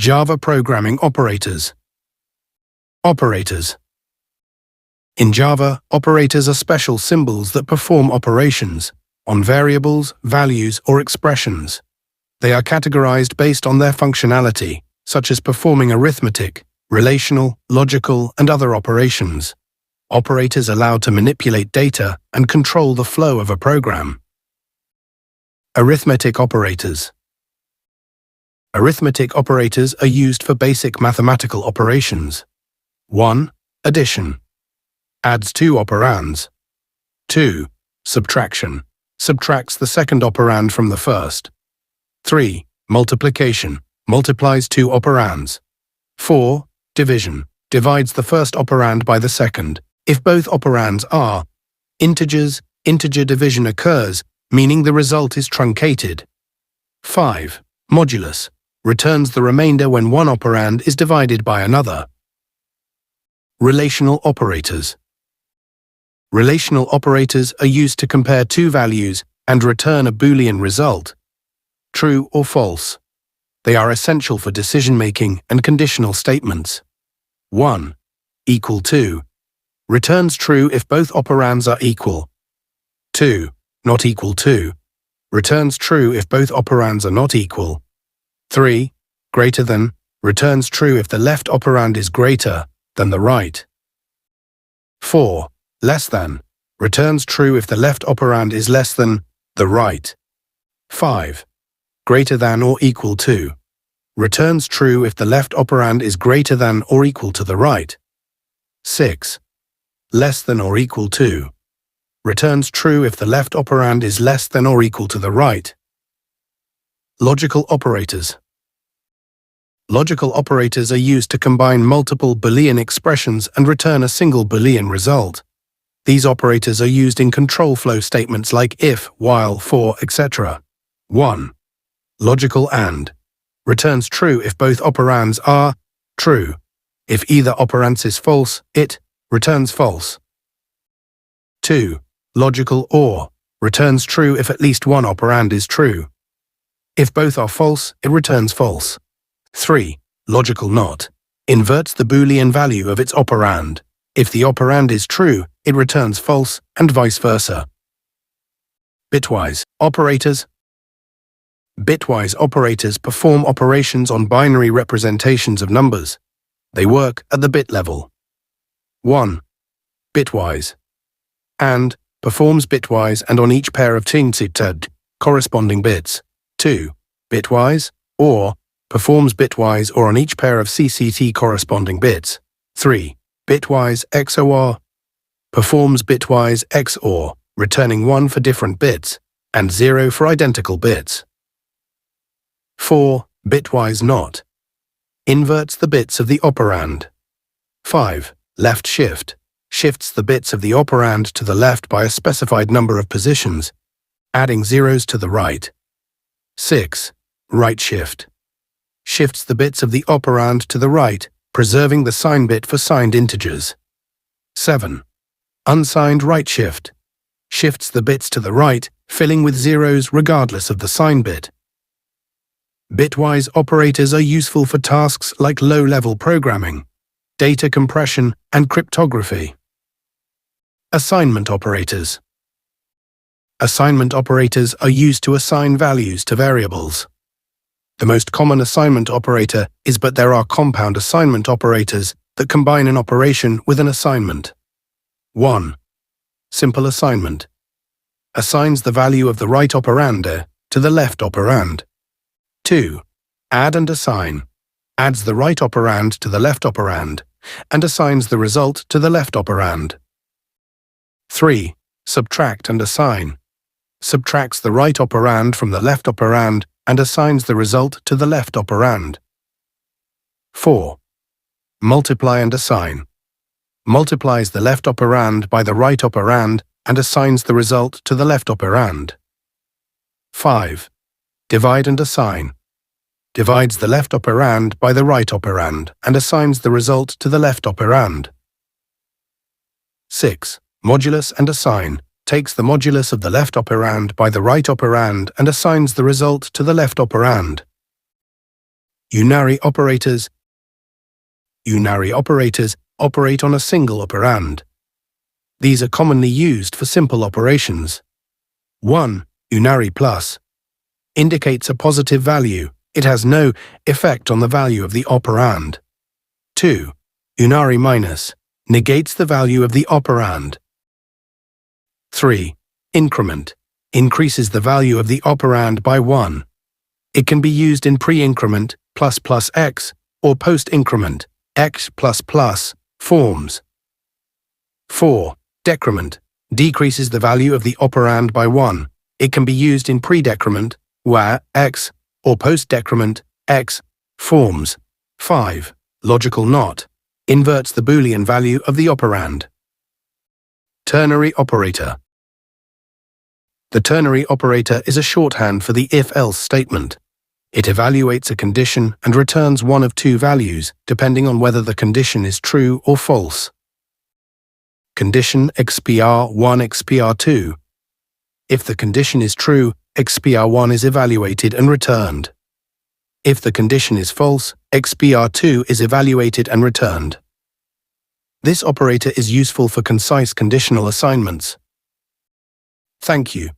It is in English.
Java programming operators. Operators. In Java, operators are special symbols that perform operations on variables, values, or expressions. They are categorized based on their functionality, such as performing arithmetic, relational, logical, and other operations. Operators allow to manipulate data and control the flow of a program. Arithmetic operators. Arithmetic operators are used for basic mathematical operations. 1. Addition. Adds two operands. 2. Subtraction. Subtracts the second operand from the first. 3. Multiplication. Multiplies two operands. 4. Division. Divides the first operand by the second. If both operands are integers, integer division occurs, meaning the result is truncated. 5. Modulus. Returns the remainder when one operand is divided by another. Relational operators. Relational operators are used to compare two values and return a Boolean result, true or false. They are essential for decision-making and conditional statements. 1. Equal to. Returns true if both operands are equal. 2. Not equal to. Returns true if both operands are not equal. 3. Greater than. Returns true if the left operand is greater than the right. 4. Less than. Returns true if the left operand is less than the right. 5. Greater than or equal to. Returns true if the left operand is greater than or equal to the right. 6. Less than or equal to. Returns true if the left operand is less than or equal to the right. Logical operators. Logical operators are used to combine multiple Boolean expressions and return a single Boolean result. These operators are used in control flow statements like if, while, for, etc. 1. Logical AND. Returns true if both operands are true. If either operand is false, it returns false. 2. Logical OR. Returns true if at least one operand is true. If both are false, it returns false. 3. Logical NOT. Inverts the Boolean value of its operand. If the operand is true, it returns false, and vice versa. Bitwise operators. Bitwise operators perform operations on binary representations of numbers. They work at the bit level. 1. Bitwise. AND performs bitwise and on each pair of tinsited corresponding bits. 2. Bitwise OR performs bitwise or on each pair of CCT corresponding bits. 3. Bitwise XOR performs bitwise XOR, returning 1 for different bits and 0 for identical bits. 4. Bitwise NOT inverts the bits of the operand. 5. Left shift shifts the bits of the operand to the left by a specified number of positions, adding zeros to the right. 6. Right shift shifts the bits of the operand to the right, preserving the sign bit for signed integers. 7. Unsigned right shift shifts the bits to the right, filling with zeros regardless of the sign bit. Bitwise operators are useful for tasks like low-level programming, data compression, and cryptography. Assignment operators. Assignment operators are used to assign values to variables. The most common assignment operator is, but there are compound assignment operators that combine an operation with an assignment. 1. Simple assignment. Assigns the value of the right operand to the left operand. 2. Add and assign. Adds the right operand to the left operand and assigns the result to the left operand. 3. Subtract and assign. Subtracts the right operand from the left operand and assigns the result to the left operand. 4. Multiply and assign. Multiplies the left operand by the right operand and assigns the result to the left operand. 5. Divide and assign. Divides the left operand by the right operand and assigns the result to the left operand. 6. Modulus and assign. Takes the modulus of the left operand by the right operand and assigns the result to the left operand. Unary operators. Unary operators operate on a single operand. These are commonly used for simple operations. 1. Unary plus indicates a positive value. It has no effect on the value of the operand. 2. Unary minus negates the value of the operand. 3. Increment increases the value of the operand by 1. It can be used in pre-increment ++ x or post-increment x++ forms. 4. Decrement decreases the value of the operand by 1. It can be used in pre-decrement where x or post-decrement x forms. 5. Logical not inverts the Boolean value of the operand. Ternary operator. The ternary operator is a shorthand for the if-else statement. It evaluates a condition and returns one of two values, depending on whether the condition is true or false. Condition xpr1 xpr2. If the condition is true, xpr1 is evaluated and returned. If the condition is false, xpr2 is evaluated and returned. This operator is useful for concise conditional assignments. Thank you.